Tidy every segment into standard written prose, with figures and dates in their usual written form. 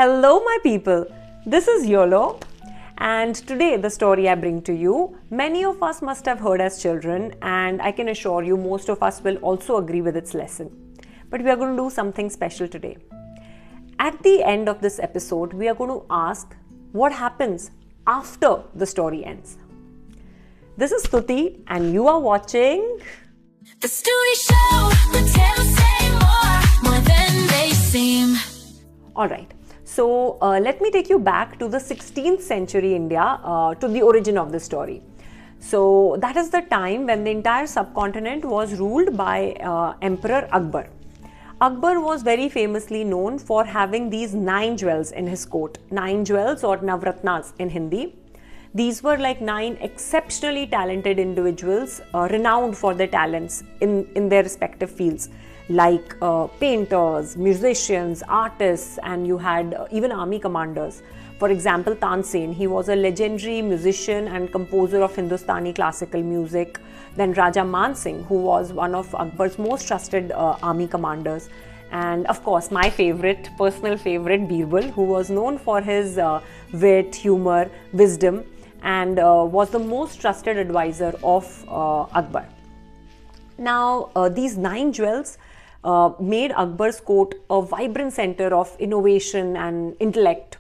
Hello my people, this is YOLO and today the story I bring to you, many of us must have heard as children and I can assure you most of us will also agree with its lesson. But we are going to do something special today. At the end of this episode, we are going to ask what happens after the story ends. This is Stuti and you are watching The Stuty Show. Retell, say more than they seem. Alright, so let me take you back to the 16th century India, to the origin of the story. So that is the time when the entire subcontinent was ruled by Emperor Akbar. Akbar was very famously known for having these 9 jewels in his court, 9 jewels or Navratnas in Hindi. These were like 9 exceptionally talented individuals renowned for their talents in their respective fields, like painters, musicians, artists, and you had even army commanders. For example, Tansen, he was a legendary musician and composer of Hindustani classical music. Then Raja Man Singh, who was one of Akbar's most trusted army commanders. And of course, my favorite, personal favorite, Birbal, who was known for his wit, humor, wisdom, and was the most trusted advisor of Akbar. Now, these 9 jewels made Akbar's court a vibrant center of innovation and intellect.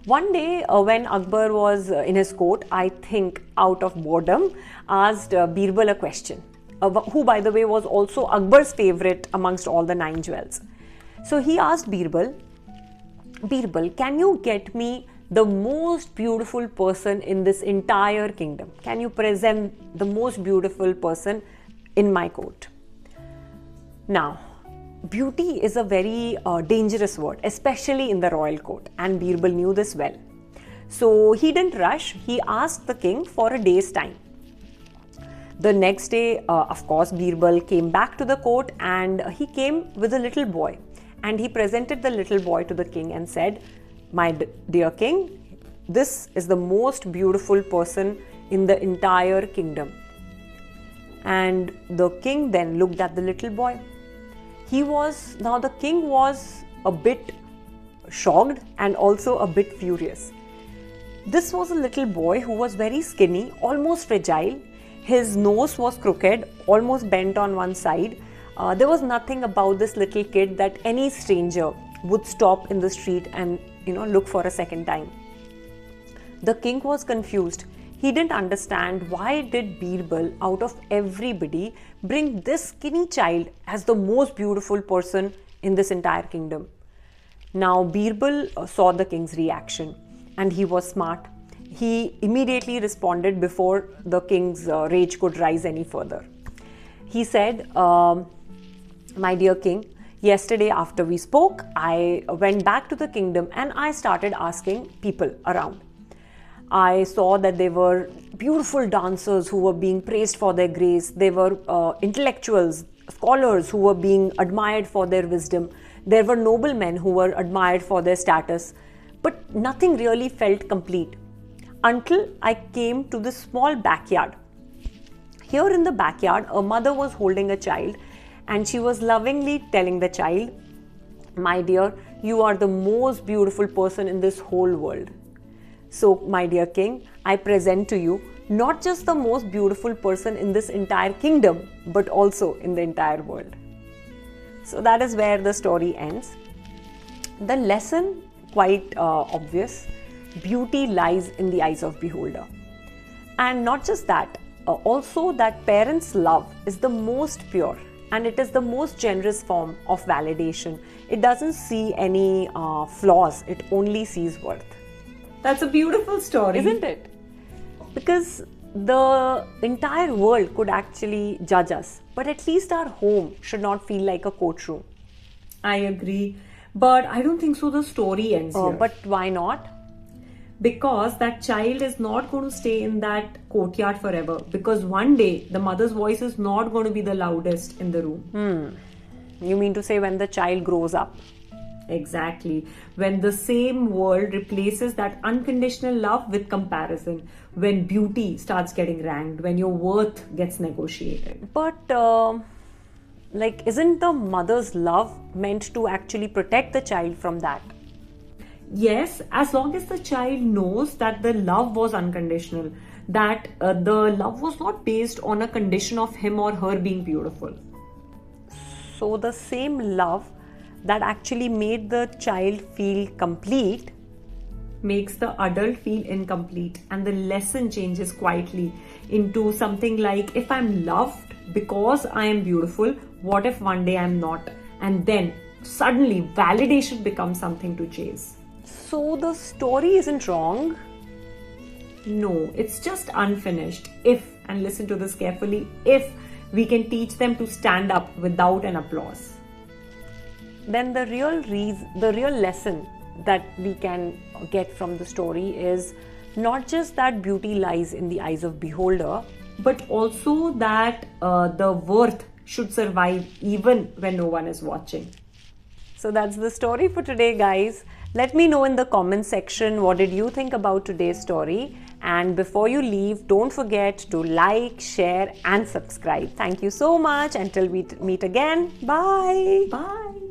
One day when Akbar was in his court, I think out of boredom, asked Birbal a question, who by the way was also Akbar's favorite amongst all the 9 jewels. So he asked Birbal, can you get me the most beautiful person in this entire kingdom? Can you present the most beautiful person in my court? Now, beauty is a very dangerous word, especially in the royal court, and Birbal knew this well. So he didn't rush, he asked the king for a day's time. The next day, of course, Birbal came back to the court and he came with a little boy. And he presented the little boy to the king and said, "My dear king, this is the most beautiful person in the entire kingdom." And the king then looked at the little boy. Now the king was a bit shocked and also a bit furious. This was a little boy who was very skinny, almost fragile. His nose was crooked, almost bent on one side. There was nothing about this little kid that any stranger would stop in the street and look for a second time. The king was confused. He didn't understand why did Birbal, out of everybody, bring this skinny child as the most beautiful person in this entire kingdom. Now Birbal saw the king's reaction and he was smart. He immediately responded before the king's rage could rise any further. He said, "My dear king, yesterday after we spoke, I went back to the kingdom and I started asking people around. I saw that there were beautiful dancers who were being praised for their grace. There were intellectuals, scholars who were being admired for their wisdom. There were noblemen who were admired for their status. But nothing really felt complete until I came to this small backyard. Here in the backyard, a mother was holding a child and she was lovingly telling the child, 'My dear, you are the most beautiful person in this whole world. So, my dear king, I present to you not just the most beautiful person in this entire kingdom, but also in the entire world.'" So that is where the story ends. The lesson, quite obvious, beauty lies in the eyes of beholder. And not just that, also that parents' love is the most pure and it is the most generous form of validation. It doesn't see any flaws, it only sees worth. That's a beautiful story. Isn't it? Because the entire world could actually judge us, but at least our home should not feel like a courtroom. I agree. But I don't think so the story ends here. But why not? Because that child is not going to stay in that courtyard forever. Because one day the mother's voice is not going to be the loudest in the room. You mean to say when the child grows up? Exactly. When the same world replaces that unconditional love with comparison, when beauty starts getting ranked, when your worth gets negotiated. But isn't the mother's love meant to actually protect the child from that? Yes, as long as the child knows that the love was unconditional, that the love was not based on a condition of him or her being beautiful. So the same love that actually made the child feel complete Makes the adult feel incomplete, and the lesson changes quietly into something like, if I'm loved because I am beautiful, what if one day I'm not? And then suddenly validation becomes something to chase. So the story isn't wrong. No, it's just unfinished. If, and listen to this carefully, if we can teach them to stand up without an applause. Then the real lesson that we can get from the story is not just that beauty lies in the eyes of beholder, But also that the worth should survive even when no one is watching. So that's the story for today, guys. Let me know in the comment section what did you think about today's story. And before you leave, don't forget to like, share and subscribe. Thank you so much. Until we meet again. Bye. Bye.